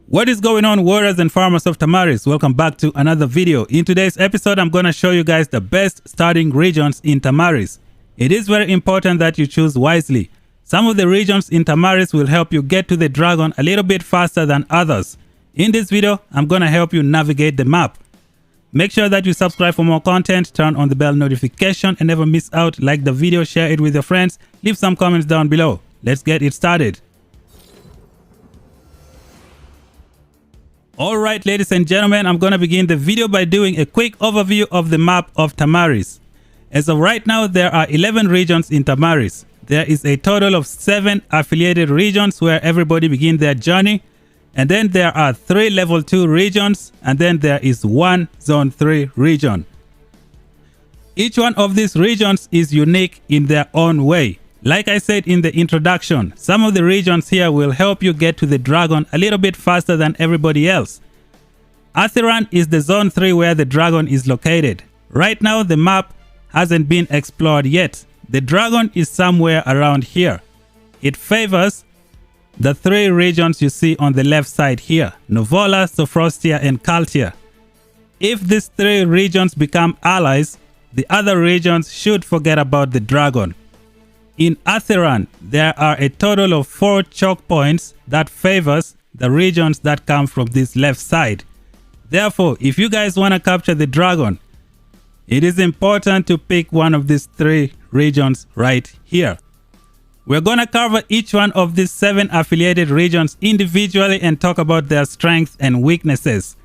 What is going on, warriors and farmers of Tamaris? Welcome back to another video. In today's episode, I'm going to show you guys the best starting regions in Tamaris. It is very important that you choose wisely. Some of the regions in Tamaris will help you get to the dragon a little bit faster than others. In this video, I'm going to help you navigate the map. Make sure that you subscribe for more content, turn on the bell notification and never miss out. Like the video, share it with your friends, leave some comments down below. Let's get it started. Alright, ladies and gentlemen, I'm going to begin the video by doing a quick overview of the map of Tamaris. As of right now, there are 11 regions in Tamaris. There is a total of 7 affiliated regions where everybody begins their journey. And then there are 3 level 2 regions, and then there is 1 zone 3 region. Each one of these regions is unique in their own way. Like I said in the introduction, some of the regions here will help you get to the dragon a little bit faster than everybody else. Atheran is the zone 3 where the dragon is located. Right now the map hasn't been explored yet. The dragon is somewhere around here. It favors the 3 regions you see on the left side here, Nuvola, Sophrosia and Kaltia. If these 3 regions become allies, the other regions should forget about the dragon. In Atheran, there are a total of 4 choke points that favors the regions that come from this left side. Therefore, if you guys want to capture the dragon, it is important to pick one of these 3 regions right here. We're going to cover each one of these 7 affiliated regions individually and talk about their strengths and weaknesses.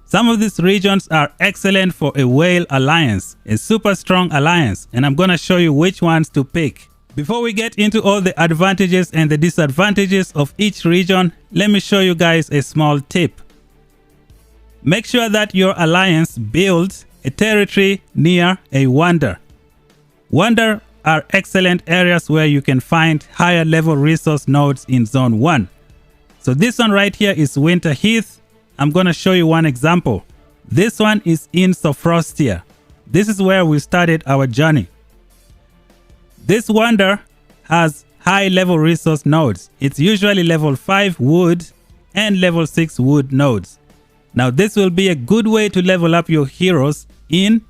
Some of these regions are excellent for a whale alliance, a super strong alliance, and I'm going to show you which ones to pick. Before we get into all the advantages and the disadvantages of each region, let me show you guys a small tip. Make sure that your alliance builds a territory near a wonder. Wonder are excellent areas where you can find higher level resource nodes in zone 1. So this one right here is Winter Heath. I'm going to show you one example. This one is in Sophrosia. This is where we started our journey. This wonder has high level resource nodes. It's usually level 5 wood and level 6 wood nodes. Now this will be a good way to level up your heroes in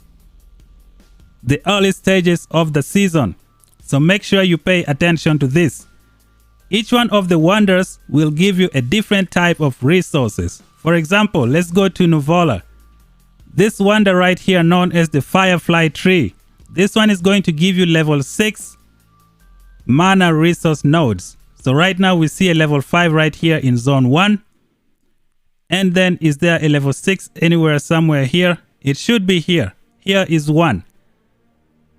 the early stages of the season. So make sure you pay attention to this. Each one of the wonders will give you a different type of resources. For example, let's go to Nuvola. This wonder right here known as the Firefly Tree. This one is going to give you level 6 mana resource nodes. So right now we see a level 5 right here in zone 1. And then is there a level 6 anywhere somewhere here? It should be here. Here is 1.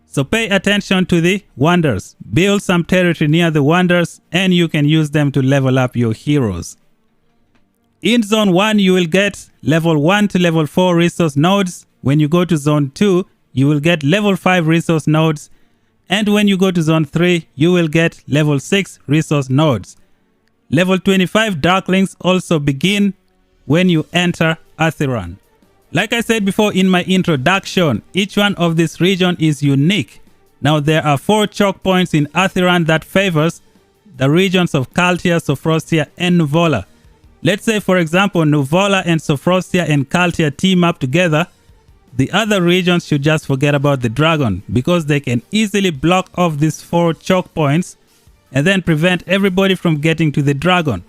So pay attention to the wonders. Build some territory near the wonders and you can use them to level up your heroes. In zone 1 you will get level 1 to level 4 resource nodes. When you go to zone 2 you will get level 5 resource nodes, and when you go to zone 3 you will get level 6 resource nodes. Level 25 Darklings also begin when you enter Atheran. Like I said before in my introduction, each one of this region is unique. Now there are 4 choke points in Atheran that favors the regions of Kaltia, Sophrosia and Nuvola. Let's say for example Nuvola and Sophrosia and Kaltia team up together. The other regions should just forget about the dragon because they can easily block off these 4 choke points and then prevent everybody from getting to the dragon.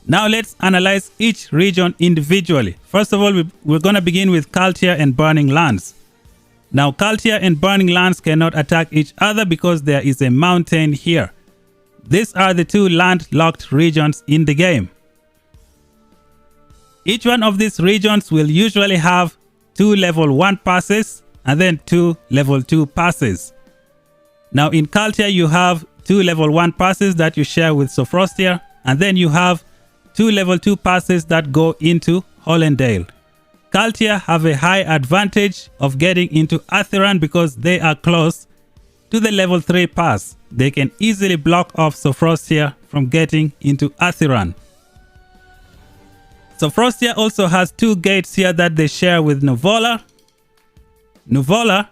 Now let's analyze each region individually. First of all, we're going to begin with Kaltia and Burning Lands. Now Kaltia and Burning Lands cannot attack each other because there is a mountain here. These are the 2 landlocked regions in the game. Each one of these regions will usually have 2 level 1 passes and then 2 level 2 passes. Now in Kaltia you have 2 level 1 passes that you share with Sophrosia, and then you have 2 level 2 passes that go into Hollendale. Kaltia have a high advantage of getting into Atheran because they are close to the level 3 pass. They can easily block off Sophrosia from getting into Atheran. Sophrosia also has 2 gates here that they share with Nuvola. Nuvola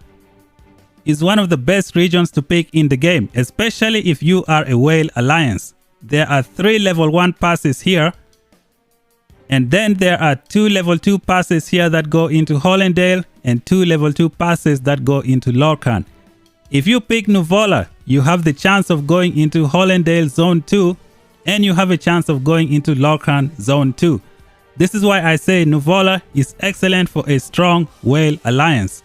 is one of the best regions to pick in the game, especially if you are a whale alliance. There are 3 level 1 passes here And then there are 2 level 2 passes here that go into Hollendale and 2 level 2 passes that go into Lorcan. If you pick Nuvola, you have the chance of going into Hollendale Zone 2 and you have a chance of going into Lorcan Zone 2. This is why I say Nuvola is excellent for a strong whale alliance.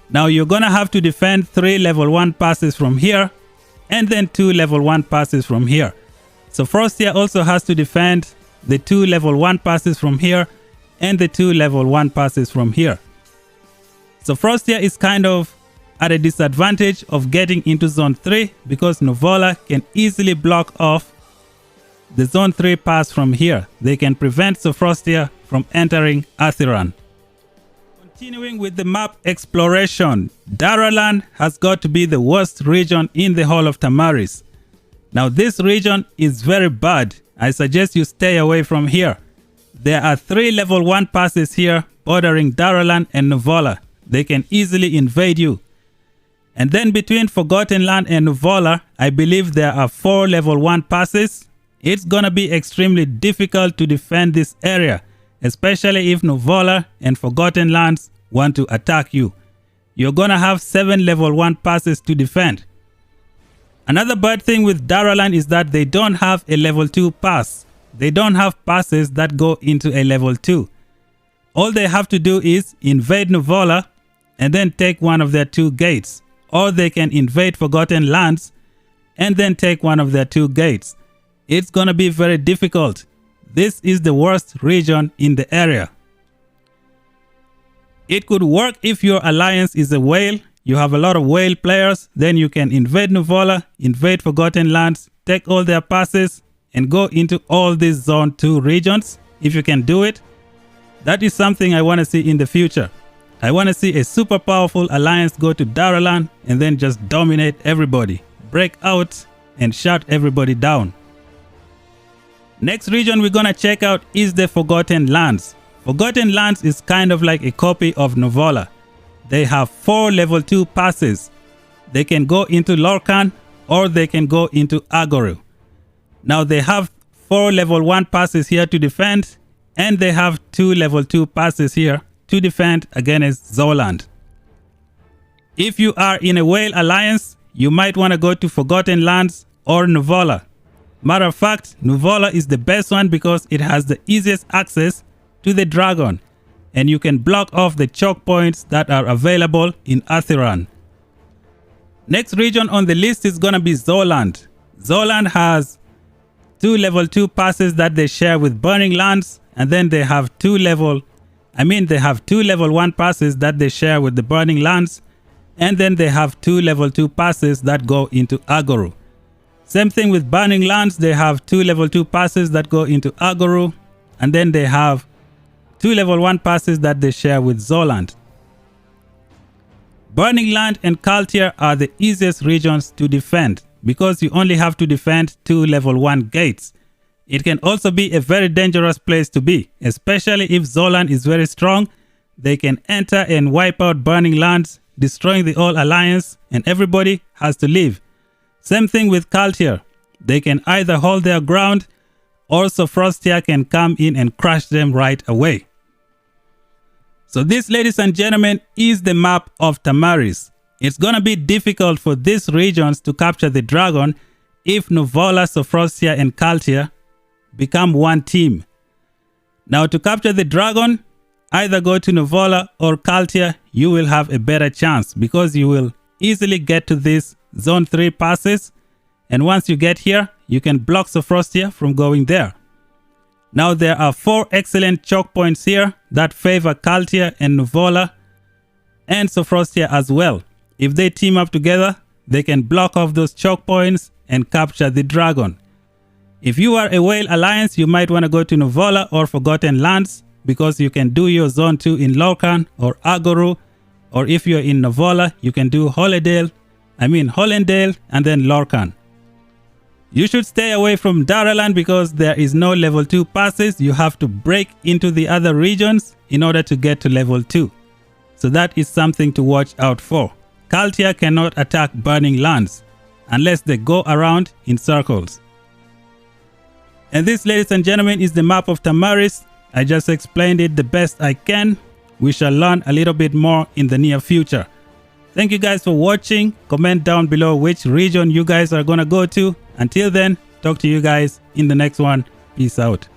Now you're gonna have to defend 3 level 1 passes from here and then 2 level 1 passes from here. So Frostia also has to defend the 2 level 1 passes from here and the 2 level 1 passes from here. So Frostia is kind of at a disadvantage of getting into Zone 3 because Nuvola can easily block off the Zone 3 pass from here. They can prevent Sophrosia from entering Atheron. Continuing with the map exploration, Darylan has got to be the worst region in the whole of Tamaris. Now this region is very bad. I suggest you stay away from here. There are 3 level 1 passes here bordering Darylan and Nuvola. They can easily invade you. And then between Forgotten Land and Nuvola, I believe there are 4 level 1 passes. It's gonna be extremely difficult to defend this area, especially if Nuvola and Forgotten Lands want to attack you. You're gonna have 7 level 1 passes to defend. Another bad thing with Darylan is that they don't have a level 2 pass. They don't have passes that go into a level 2. All they have to do is invade Nuvola and then take one of their 2 gates. Or they can invade Forgotten Lands and then take one of their 2 gates. It's gonna be very difficult. This is the worst region in the area. It could work if your alliance is a whale. You have a lot of whale players. Then you can invade Nuvola, invade Forgotten Lands, take all their passes and go into all these Zone 2 regions. If you can do it, that is something I want to see in the future. I want to see a super powerful alliance go to Darylan and then just dominate everybody, break out and shut everybody down. Next region we're gonna check out is the Forgotten Lands. Forgotten Lands is kind of like a copy of Nuvola. They have 4 level 2 passes. They can go into Lorcan or they can go into Agoru. Now they have 4 level 1 passes here to defend and they have 2 level 2 passes here to defend against Zoland. If you are in a whale alliance, you might want to go to Forgotten Lands or Nuvola. Matter of fact, Nuvola is the best one because it has the easiest access to the dragon and you can block off the choke points that are available in Atheron. Next region on the list is gonna be Zoland. Zoland has 2 level 2 passes that they share with Burning Lands and then they have 2 level 1 passes that they share with the Burning Lands and then they have 2 level 2 passes that go into Agoru. Same thing with Burning Lands, they have 2 level 2 passes that go into Agoru and then they have 2 level 1 passes that they share with Zoland. Burning Land and Kaltier are the easiest regions to defend because you only have to defend 2 level 1 gates. It can also be a very dangerous place to be, especially if Zoland is very strong. They can enter and wipe out Burning Lands, destroying the whole alliance and everybody has to leave. Same thing with Kaltier. They can either hold their ground or Sophrosia can come in and crush them right away. So this, ladies and gentlemen, is the map of Tamaris. It's gonna be difficult for these regions to capture the dragon if Nuvola, Sophrosia and Kaltier become one team. Now to capture the dragon, either go to Nuvola or Kaltier, you will have a better chance because you will easily get to these Zone 3 passes and once you get here, you can block Sophrosia from going there. Now there are 4 excellent choke points here that favor Kaltier and Nuvola and Sophrosia as well. If they team up together, they can block off those choke points and capture the dragon. If you are a whale alliance, you might want to go to Nuvola or Forgotten Lands because you can do your Zone 2 in Lorcan or Agoru, or if you're in Nuvola, you can do Hollendale and then Lorcan. You should stay away from Darylan because there is no level 2 passes. You have to break into the other regions in order to get to level 2. So that is something to watch out for. Kaltier cannot attack Burning Lands unless they go around in circles. And this, ladies and gentlemen, is the map of Tamaris. I just explained it the best I can. We shall learn a little bit more in the near future. Thank you guys for watching. Comment down below which region you guys are going to go to. Until then, talk to you guys in the next one. Peace out.